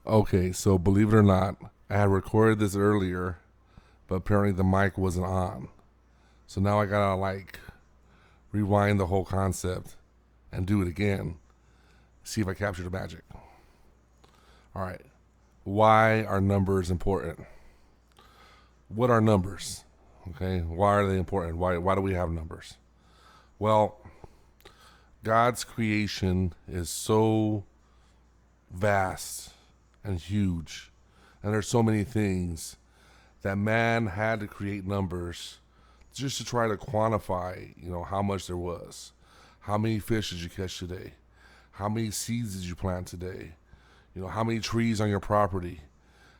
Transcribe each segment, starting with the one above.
Okay, so believe it or not, I had recorded this earlier, but apparently the mic wasn't on. So now I gotta rewind the whole concept and do it again. See if I capture the magic. All right. Why are numbers important? What are numbers? Okay. Why are they important? Why do we have numbers? Well, God's creation is so vast and huge, and there's so many things that man had to create numbers just to try to quantify, how much there was. How many fish did you catch today? How many seeds did you plant today? How many trees on your property?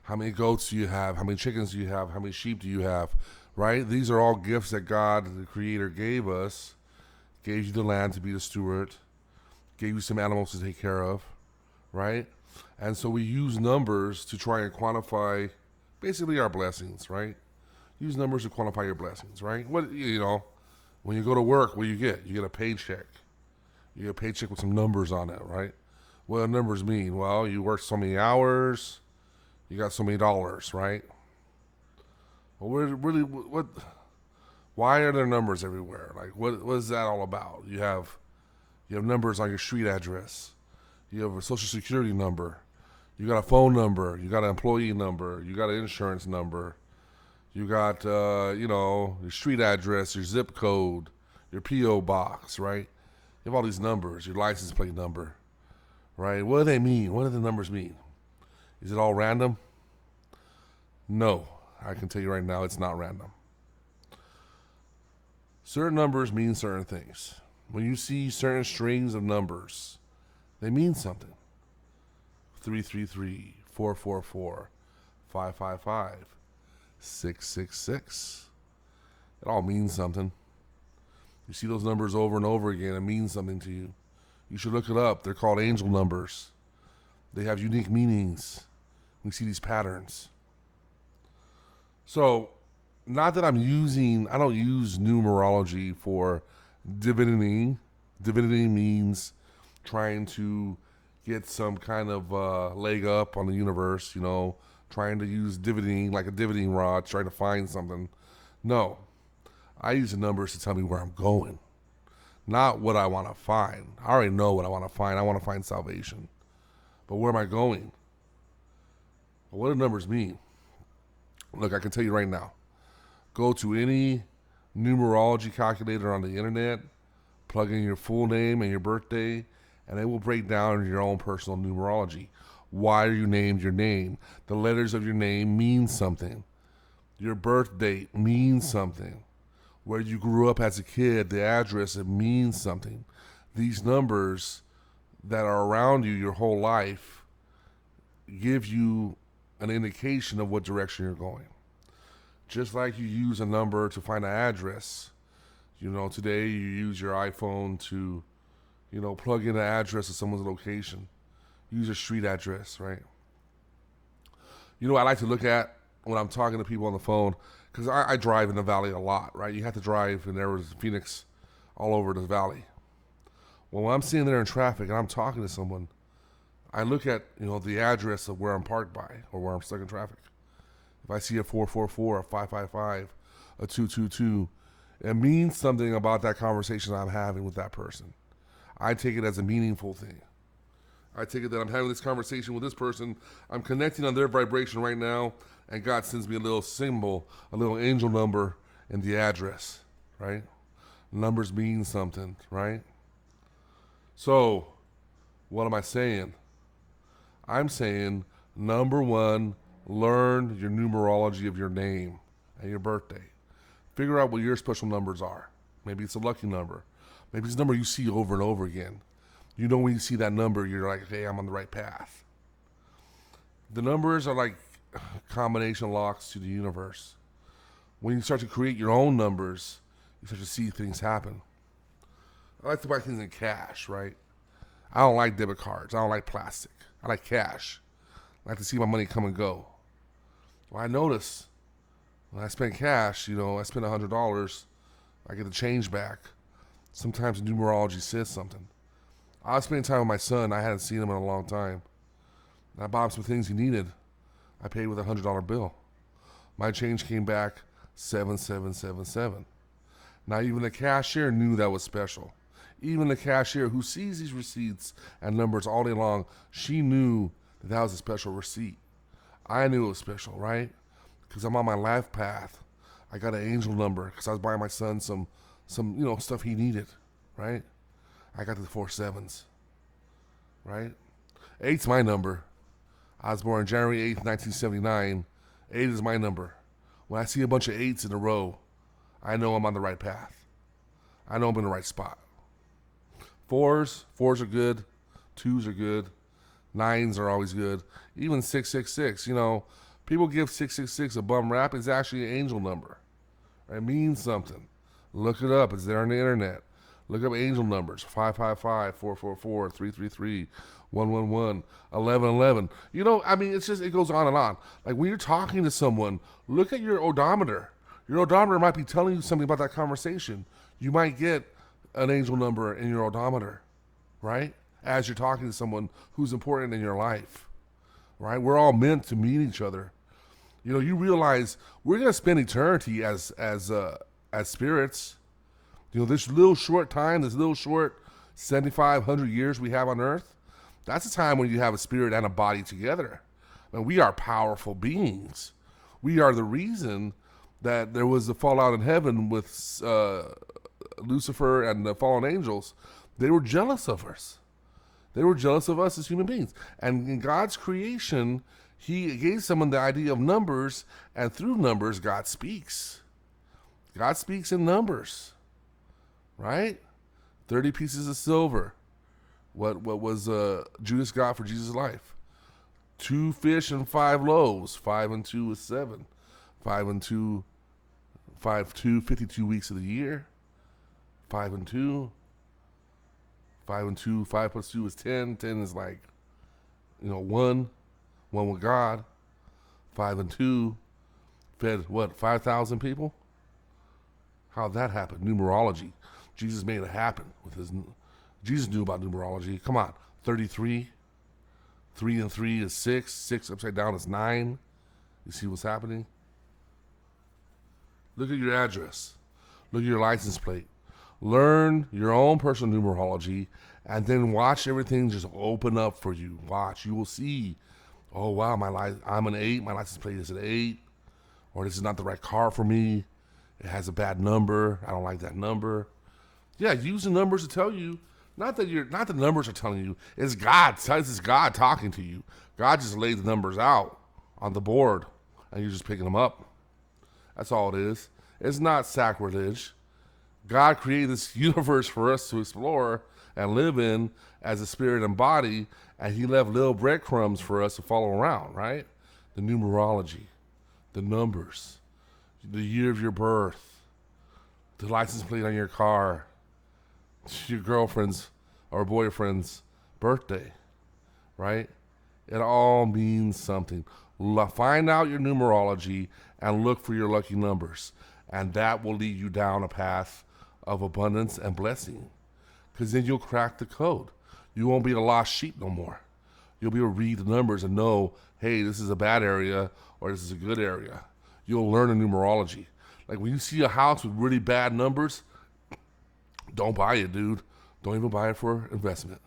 How many goats do you have? How many chickens do you have? How many sheep do you have? Right? These are all gifts that God, the Creator, gave us. Gave you the land to be the steward. Gave you some animals to take care of. Right? And so we use numbers to try and quantify basically our blessings, right? Use numbers to quantify your blessings, right? When you go to work, what do you get? You get a paycheck. You get a paycheck with some numbers on it, right? What do numbers mean? Well, you worked so many hours, you got so many dollars, right? Well, why are there numbers everywhere? Like, what is that all about? You have numbers on your street address. You have a social security number. You got a phone number. You got an employee number. You got an insurance number. You got, your street address, your zip code, your P.O. box, right? You have all these numbers, your license plate number, right? What do they mean? What do the numbers mean? Is it all random? No. I can tell you right now, it's not random. Certain numbers mean certain things. When you see certain strings of numbers, they mean something. 333, 444, 555, 666. It all means something. You see those numbers over and over again, it means something to you. You should look it up. They're called angel numbers. They have unique meanings. We see these patterns. So, not that I don't use numerology for divinity. Divinity means trying to get some kind of leg up on the universe, trying to use divining like a divining rod, trying to find something. No, I use the numbers to tell me where I'm going, not what I want to find. I already know what I want to find. I want to find salvation. But where am I going? What do numbers mean? Look, I can tell you right now. Go to any numerology calculator on the internet, plug in your full name and your birthday, and it will break down your own personal numerology. Why are you named your name? The letters of your name mean something. Your birth date means something. Where you grew up as a kid, the address, it means something. These numbers that are around you your whole life give you an indication of what direction you're going. Just like you use a number to find an address. Today you use your iPhone to, plug in the address of someone's location. Use your street address, right? I like to look at when I'm talking to people on the phone, because I drive in the valley a lot, right? You have to drive in Arizona, Phoenix, all over the valley. Well, when I'm sitting there in traffic and I'm talking to someone, I look at, the address of where I'm parked by or where I'm stuck in traffic. If I see a 444, a 555, a 222, it means something about that conversation I'm having with that person. I take it as a meaningful thing. I take it that I'm having this conversation with this person. I'm connecting on their vibration right now, and God sends me a little symbol, a little angel number in the address, right? Numbers mean something, right? So, what am I saying? I'm saying, number one, learn your numerology of your name and your birthday. Figure out what your special numbers are. Maybe it's a lucky number. Maybe it's a number you see over and over again. When you see that number, you're like, hey, I'm on the right path. The numbers are like combination locks to the universe. When you start to create your own numbers, you start to see things happen. I like to buy things in cash, right? I don't like debit cards. I don't like plastic. I like cash. I like to see my money come and go. Well, I notice when I spend cash, I spend $100, I get the change back. Sometimes numerology says something. I was spending time with my son. I hadn't seen him in a long time. I bought him some things he needed. I paid with $100 bill. My change came back 7777. Now even the cashier knew that was special. Even the cashier who sees these receipts and numbers all day long, she knew that that was a special receipt. I knew it was special, right? Because I'm on my life path. I got an angel number because I was buying my son some stuff he needed, right? I got the 4 sevens, right? 8's my number. I was born January 8th, 1979. 8 is my number. When I see a bunch of 8s in a row, I know I'm on the right path. I know I'm in the right spot. 4s are good. 2s are good. 9s are always good. Even 666, people give 666 a bum rap. It's actually an angel number. It means something. Look it up. It's there on the internet. Look up angel numbers. 555, 444, 333, 111, 1111. It goes on and on. Like when you're talking to someone, look at your odometer. Your odometer might be telling you something about that conversation. You might get an angel number in your odometer, right? As you're talking to someone who's important in your life, right? We're all meant to meet each other. You realize we're going to spend eternity as spirits. This little short time, this little short 7,500 years we have on earth, that's a time when you have a spirit and a body together. And we are powerful beings. We are the reason that there was a fallout in heaven with Lucifer and the fallen angels. They were jealous of us. They were jealous of us as human beings. And in God's creation, he gave someone the idea of numbers, and through numbers, God speaks. God speaks in numbers, right? 30 pieces of silver. What was Judas got for Jesus' life? 2 fish and 5 loaves. 5 and 2 is 7. 5 and 2, 52 weeks of the year. 5 and 2. 5 and 2, 5 plus 2 is 10. 10 is like, 1 with God. 5 and 2 fed 5,000 people? How'd that happen? Numerology. Jesus made it happen with Jesus knew about numerology. Come on. 33. 3 and 3 is 6. 6 upside down is 9. You see what's happening? Look at your address. Look at your license plate. Learn your own personal numerology, and then watch everything just open up for you. Watch. You will see, oh, wow, I'm an 8. My license plate is an 8. Or this is not the right car for me. It has a bad number. I don't like that number. Yeah, use the numbers to tell you. Not the numbers are telling you. It's God. It's God talking to you. God just laid the numbers out on the board, and you're just picking them up. That's all it is. It's not sacrilege. God created this universe for us to explore and live in as a spirit and body, and he left little breadcrumbs for us to follow around, right? The numerology, the numbers, the year of your birth, the license plate on your car, your girlfriend's or boyfriend's birthday, right? It all means something. Find out your numerology and look for your lucky numbers, and that will lead you down a path of abundance and blessing, because then you'll crack the code. You won't be a lost sheep no more. You'll be able to read the numbers and know, hey, this is a bad area or this is a good area. You'll learn the numerology. Like when you see a house with really bad numbers, don't buy it, dude. Don't even buy it for investment.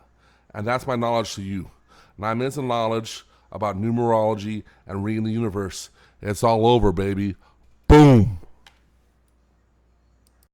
And that's my knowledge to you. 9 minutes of knowledge about numerology and reading the universe. It's all over, baby. Boom.